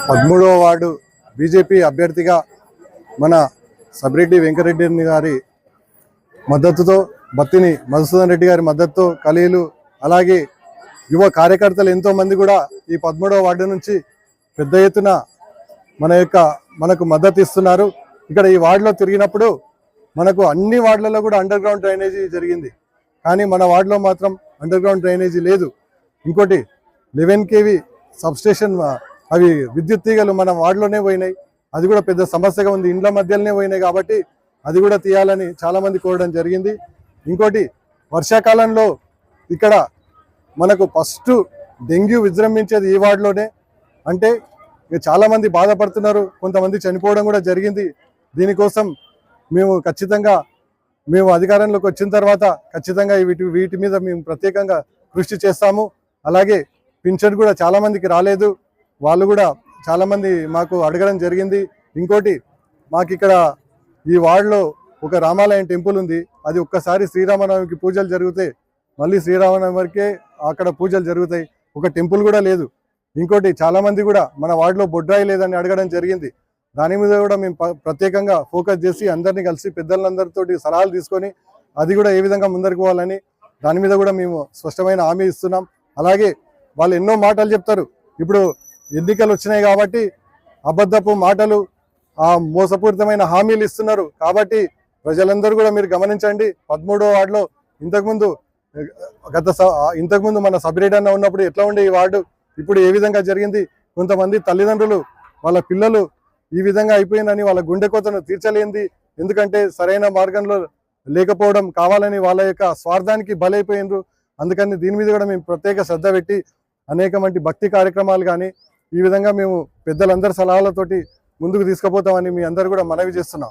13వ ward BJP అభ్యర్థిగా మన సబ్రెడ్డి వెంకరెడ్డి గారి మద్దతుతో బత్తిని మధుసూదన్ రెడ్డి గారి మద్దతుతో ఖలీలు అలాగే యువ కార్యకర్తలు ఎంతోమంది కూడా ఈ 13వ వార్డు నుంచి పెద్ద ఎత్తున మనకు మద్దతు ఇస్తున్నారు. ఇక్కడ ఈ వార్డులో తిరిగినప్పుడు మనకు అన్ని వార్డులలో కూడా అండర్ గ్రౌండ్ డ్రైనేజీ జరిగింది, కానీ మన వార్డులో మాత్రం అండర్ గ్రౌండ్ డ్రైనేజీ లేదు. ఇంకోటి 11 kV సబ్స్టేషన్ అవి విద్యుత్ తీగలు మన వార్డులోనే పోయినాయి, అది కూడా పెద్ద సమస్యగా ఉంది. ఇండ్ల మధ్యలోనే పోయినాయి కాబట్టి అది కూడా తీయాలని చాలామంది కోరడం జరిగింది. ఇంకోటి వర్షాకాలంలో ఇక్కడ మనకు ఫస్ట్ డెంగ్యూ విజృంభించేది ఈ వార్డులోనే. అంటే చాలామంది బాధపడుతున్నారు, కొంతమంది చనిపోవడం కూడా జరిగింది. దీనికోసం మేము అధికారంలోకి వచ్చిన తర్వాత ఖచ్చితంగా వీటి మీద మేము ప్రత్యేకంగా కృషి చేస్తాము. అలాగే పింఛన్ కూడా చాలామందికి రాలేదు, వాళ్ళు కూడా చాలామంది మాకు అడగడం జరిగింది. ఇంకోటి మాకు ఇక్కడ ఈ వార్డులో ఒక రామాలయం టెంపుల్ ఉంది, అది ఒక్కసారి శ్రీరామనవమికి పూజలు జరుగుతాయి, మళ్ళీ శ్రీరామనవమికే అక్కడ పూజలు జరుగుతాయి, ఒక టెంపుల్ కూడా లేదు. ఇంకోటి చాలామంది కూడా మన వార్డులో బొడ్రాయి లేదని అడగడం జరిగింది. దాని మీద కూడా మేము ప్రత్యేకంగా ఫోకస్ చేసి అందరినీ కలిసి పెద్దలందరితో సలహాలు తీసుకొని అది కూడా ఏ విధంగా ముందరికి పోవాలని దాని మీద కూడా మేము స్పష్టమైన హామీ ఇస్తున్నాం. అలాగే వాళ్ళు ఎన్నో మాటలు చెప్తారు, ఇప్పుడు ఎన్నికలు వచ్చినాయి కాబట్టి అబద్ధపు మాటలు మోసపూరితమైన హామీలు ఇస్తున్నారు. కాబట్టి ప్రజలందరూ కూడా మీరు గమనించండి. 13వ వార్డులో ఇంతకుముందు మన సబ్రెడ్డి అన్న ఉన్నప్పుడు ఎట్లా ఉండే ఈ వార్డు, ఇప్పుడు ఏ విధంగా జరిగింది. కొంతమంది తల్లిదండ్రులు వాళ్ళ పిల్లలు ఈ విధంగా అయిపోయిందని వాళ్ళ గుండె కోతను తీర్చలేంది, ఎందుకంటే సరైన మార్గంలో లేకపోవడం, కావాలని వాళ్ళ యొక్క స్వార్థానికి బలైపోయినరు. అందుకని దీని మీద కూడా మేము ప్రత్యేక శ్రద్ధ పెట్టి అనేకమంది భక్తి కార్యక్రమాలు కానీ ఈ విధంగా మేము పెద్దలందరి సలహాలతోటి ముందుకు తీసుకుపోతామని మీ అందరూ కూడా మనవి చేస్తున్నాం.